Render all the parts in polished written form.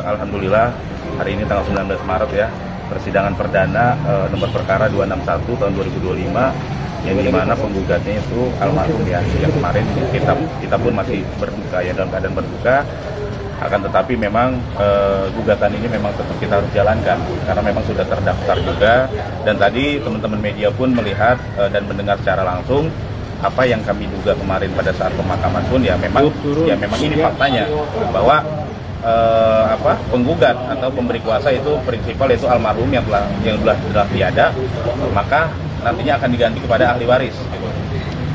Alhamdulillah hari ini tanggal 19 Maret ya, persidangan perdana nomor perkara 261 tahun 2025 yang dimana penggugatnya itu almarhum ya, yang kemarin kita pun masih berduka ya, dalam keadaan berduka. Akan tetapi memang gugatan ini memang tetap kita harus jalankan karena memang sudah terdaftar juga, dan tadi teman-teman media pun melihat dan mendengar secara langsung apa yang kami duga kemarin pada saat pemakaman pun ya memang ini faktanya bahwa penggugat atau pemberi kuasa itu prinsipal yaitu almarhum yang telah tiada, maka nantinya akan diganti kepada ahli waris.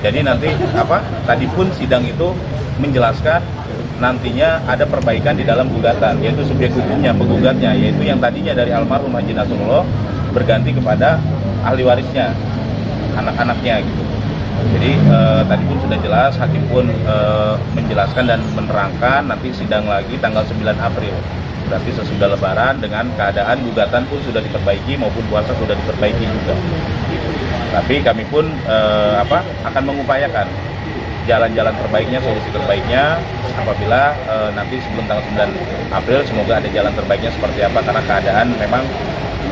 Jadi nanti tadi pun sidang itu menjelaskan nantinya ada perbaikan di dalam gugatan, yaitu subjek hukumnya, penggugatnya, yaitu yang tadinya dari almarhum Haji Nasrullah berganti kepada ahli warisnya, anak-anaknya gitu. Jadi tadi pun sudah jelas, hakim pun menjelaskan dan menerangkan nanti sidang lagi tanggal 9 April. Berarti sesudah Lebaran dengan keadaan gugatan pun sudah diperbaiki maupun puasa sudah diperbaiki juga. Gitu. Tapi kami pun akan mengupayakan jalan-jalan terbaiknya, solusi terbaiknya apabila nanti sebelum tanggal 9 April semoga ada jalan terbaiknya seperti apa, karena keadaan memang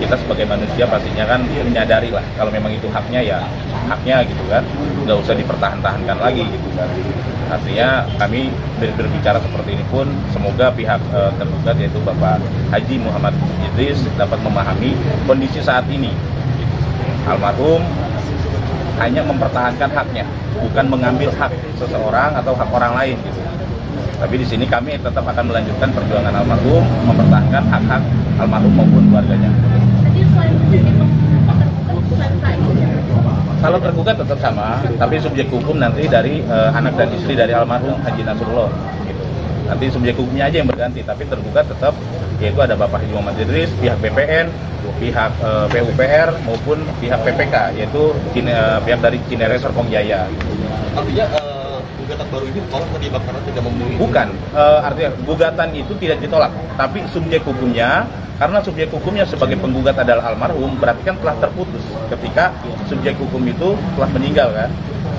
kita sebagai manusia pastinya kan menyadari lah kalau memang itu haknya ya haknya gitu kan, nggak usah dipertahan-tahankan lagi gitu kan. Artinya kami berbicara seperti ini pun semoga pihak tergugat yaitu Bapak Haji Muhammad Idris dapat memahami kondisi saat ini gitu. Almarhum hanya mempertahankan haknya, bukan mengambil hak seseorang atau hak orang lain gitu. Tapi di sini kami tetap akan melanjutkan perjuangan almarhum, mempertahankan hak-hak almarhum maupun keluarganya. Kalau tergugat tetap sama, tapi subjek hukum nanti dari anak dan istri dari almarhum Haji Nasrullah. Gitu. Nanti subjek hukumnya aja yang berganti, tapi tergugat tetap yaitu ada Bapak Haji Muhammad Idris, pihak BPN, pihak PUPR maupun pihak PPK, yaitu pihak dari Cinere Serpong Jaya. Artinya gugatan baru ini ditolak terlibat karena tidak memenuhi. Bukan, artinya gugatan itu tidak ditolak, tapi subjek hukumnya, karena subjek hukumnya sebagai penggugat adalah almarhum, berarti kan telah terputus ketika subjek hukum itu telah meninggal kan,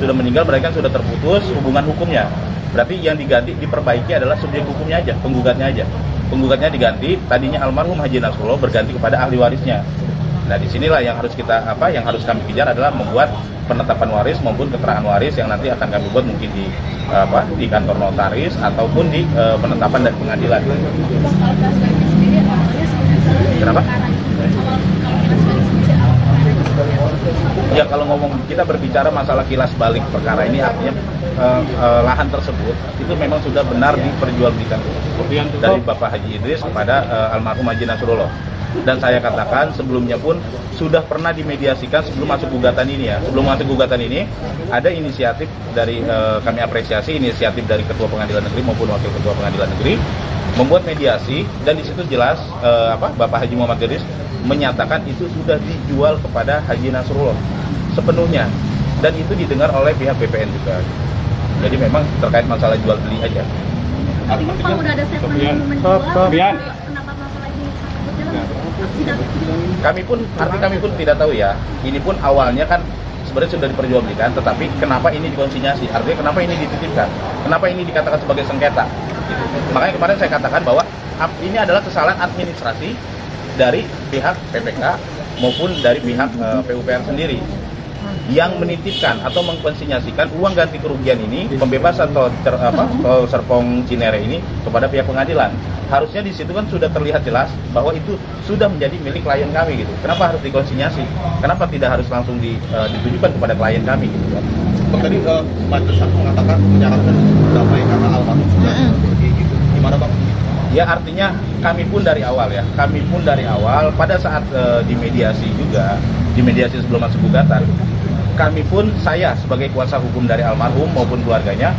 sudah meninggal berarti kan sudah terputus hubungan hukumnya. Berarti yang diganti, diperbaiki adalah subjek hukumnya aja, penggugatnya aja. Penggugatnya diganti, tadinya almarhum Haji Nasrullah berganti kepada ahli warisnya. Nah disinilah yang harus yang harus kami kejar adalah membuat penetapan waris maupun keterangan waris yang nanti akan kami buat mungkin di kantor notaris ataupun di penetapan dan pengadilan. Kenapa? Ya kalau ngomong kita berbicara masalah kilas balik perkara ini artinya lahan tersebut itu memang sudah benar diperjualbelikan dari Bapak Haji Idris kepada almarhum Haji Nasrullah. Dan saya katakan sebelumnya pun sudah pernah dimediasikan sebelum masuk gugatan ini ya. Sebelum masuk gugatan ini ada inisiatif dari kami apresiasi inisiatif dari Ketua Pengadilan Negeri maupun Wakil Ketua Pengadilan Negeri membuat mediasi, dan di situ jelas Bapak Haji Muhammad Idris menyatakan itu sudah dijual kepada Haji Nasrullah sepenuhnya, dan itu didengar oleh pihak BPN juga. Jadi memang terkait masalah jual beli aja. Artinya kalau udah ada statement menjual, kenapa masalah ini kami pun tidak tahu ya. Ini pun awalnya kan sebenarnya sudah diperjualbelikan, tetapi kenapa ini dikonsinyasi? Artinya kenapa ini dititipkan? Kenapa ini dikatakan sebagai sengketa? Gitu. Makanya kemarin saya katakan bahwa ini adalah kesalahan administrasi dari pihak PPK maupun dari pihak PUPR sendiri yang menitipkan atau mengkonsinyasikan uang ganti kerugian ini, pembebasan tol Serpong Cinere ini kepada pihak pengadilan. Harusnya di situ kan sudah terlihat jelas bahwa itu sudah menjadi milik klien kami gitu. Kenapa harus dikonsinyasi? Kenapa tidak harus langsung ditujukan kepada klien kami gitu kan? Tadi majelis hakim mengatakan menyarankan damai karena almarhum sudah pergi gitu. Gimana Bang? Ya artinya kami pun dari awal pada saat dimediasi juga, dimediasi sebelum masuk gugatan, kami pun, saya sebagai kuasa hukum dari almarhum maupun keluarganya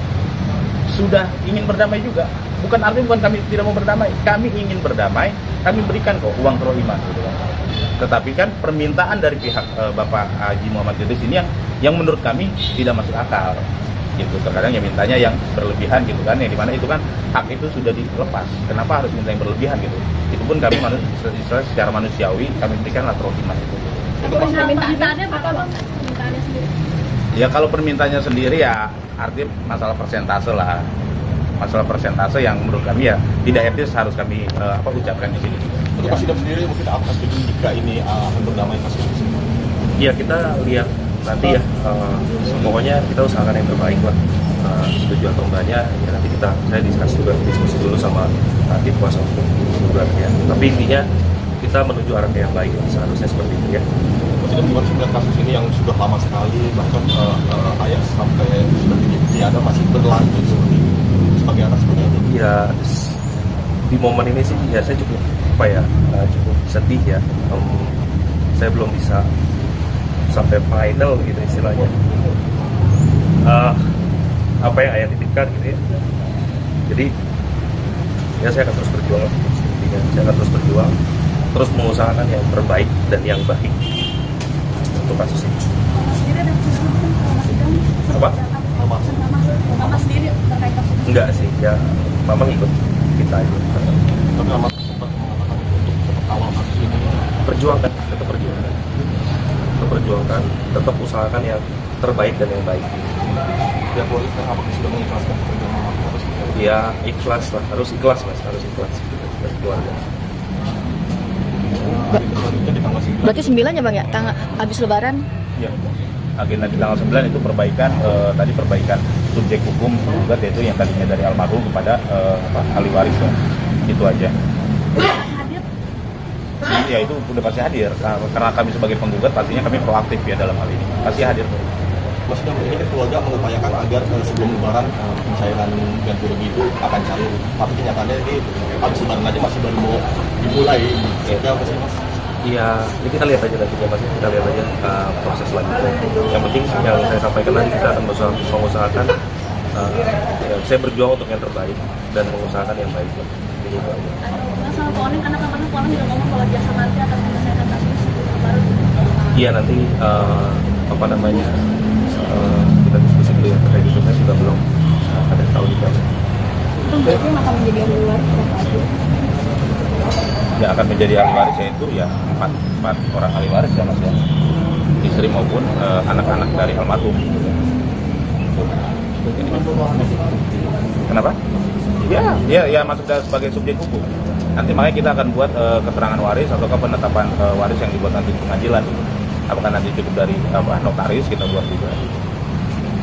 sudah ingin berdamai juga. Bukan artinya bukan kami tidak mau berdamai, kami ingin berdamai, kami berikan kok uang kerohiman gitu kan. Tetapi kan permintaan dari pihak Bapak Haji Muhammad Idris ini yang menurut kami tidak masuk akal gitu. Terkadang ya mintanya yang berlebihan gitu kan, yang dimana itu kan hak itu sudah dilepas, kenapa harus minta yang berlebihan gitu. Itu pun kami secara manusiawi kami berikanlah kerohiman itu. Permintaannya berapa Bang? Permintaannya sendiri? Ya kalau permintaannya sendiri ya artinya masalah persentase lah. Masalah persentase yang menurut kami ya tidak etis harus kami ucapkan di sini. Untuk Pak Sidam sendiri mungkin apa setuju jika ini akan berdamai kasus ini? Iya, kita lihat nanti ya. Pokoknya kita usahakan yang terbaik lah. Setuju atau enggaknya ya nanti saya diskusi dulu sama tim kuasa hukum juga ya. Tapi intinya kita menuju arah yang baik, seharusnya seperti itu ya. Pak Sidam gimana sih melihat kasus ini yang sudah lama sekali, bahkan ayah sampai sudah tiada masih berlanjut sebagai anak seperti ini? Ya, di momen ini sih ya saya cukup cukup sedih ya. Saya belum bisa sampai final gitu istilahnya. Apa yang ayah titipkan gitu ya. Jadi ya saya akan terus berjuang. Saya akan terus berjuang, terus mengusahakan yang terbaik dan yang baik untuk kasus ini. Mama sendiri ada kesulitan kalau Mas Idam? Apa? Mama sendiri terkait kasus ini? Enggak sih, ya mama ikut kita itu. Tapi lama sempat mengatakan untuk awal kasus ini Perjuangkan, tetap perjuangkan, tetap usahakan yang terbaik dan yang baik. pihak keluarga apakah sudah mengikhlaskan pekerjaan mama harus Ya ikhlas lah, harus ikhlas mas, harus ikhlas dari keluarga. selanjutnya di tanggal 9. Berarti 9 ya Bang ya, habis lebaran? Ya. Agenda di tanggal 9 itu perbaikan subjek hukum juga, yaitu yang tadinya dari almarhum kepada ahli waris ya. Itu aja. Hadir? Ya itu udah pasti hadir karena kami sebagai penggugat pastinya kami proaktif ya dalam hal ini. Pasti hadir. Mas Sidam, ini kan keluarga mengupayakan agar sebelum lebaran pencairan ganti rugi itu akan cair. Tapi kenyataannya ini habis lebaran aja masih baru mau dimulai. Sehingga apa sih Mas? Iya, ini kita lihat aja nanti ya mas, kita lihat aja proses selanjutnya. Yang penting yang saya sampaikan nanti kita akan mengusahakan, saya berjuang untuk yang terbaik dan mengusahakan yang baik. Ini itu aja. Masalah Poning, karena kemarin Poning juga ngomong kalau jasa marga akan menyelesaikan kasus baru. Iya nanti kita diskusi dulu ya terkait itu, saya juga belum ada tahu juga. Itu berarti yang akan menjadi ahli waris berapa aja? Ya akan menjadi ahli waris yaitu ya empat orang ahli waris ya mas ya, istri maupun anak-anak dari almarhum. Kenapa? Ya masuk sebagai subjek hukum. Nanti makanya kita akan buat keterangan waris atau penetapan waris yang dibuat nanti di pengadilan. Apakah nanti cukup dari notaris kita buat juga.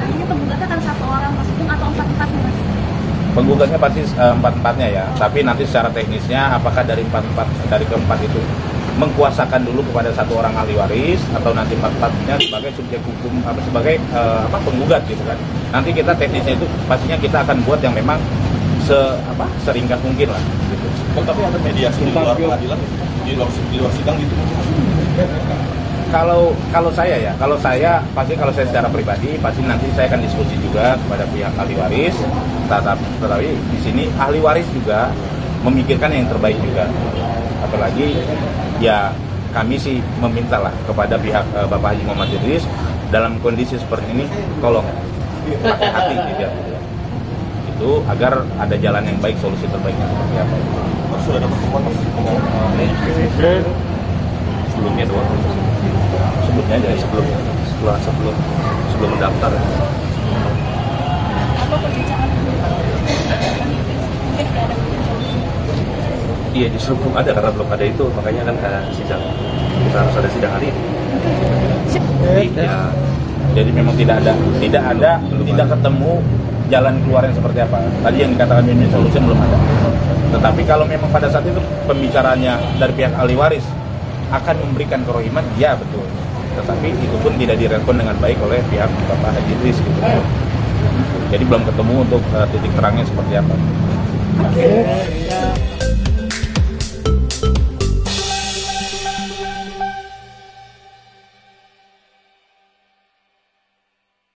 Ini penggugatnya akan satu orang Mas Idam atau 4-4 Mas? Penggugatnya pasti 4-4-nya ya, tapi nanti secara teknisnya apakah dari keempat itu mengkuasakan dulu kepada satu orang ahli waris atau nanti 4-4-nya sebagai subjek hukum sebagai penggugat gitu kan. Nanti kita teknisnya itu pastinya kita akan buat yang memang seringkas mungkin lah gitu. Tapi ada mediasi di luar pengadilan, di luar sidang gitu. Kalau saya pasti kalau saya secara pribadi pasti nanti saya akan diskusi juga kepada pihak ahli waris. Tetapi di sini ahli waris juga memikirkan yang terbaik juga. Apalagi ya kami sih meminta lah kepada pihak Bapak Haji Muhammad Idris dalam kondisi seperti ini tolong pakai hati gitu ya. Itu agar ada jalan yang baik, solusi terbaiknya seperti apa. Sudah ada pertemuan Mas dengan Sebelumnya doang. Sebutnya aja sebelum mendaftar. Apa pembicaraan mungkin tidak ada Iya justru belum ada, karena belum ada itu makanya kan sidang, kita harus ada sidang hari ini. Jadi memang tidak ketemu jalan keluar yang seperti apa. Tadi yang dikatakan win-win solution belum ada. Tetapi kalau memang pada saat itu pembicaraannya dari pihak ahli waris akan memberikan kerohiman, ya betul. Tetapi itu pun tidak direspon dengan baik oleh pihak Bapak Haji Idris gitu. Jadi belum ketemu untuk titik terangnya seperti apa.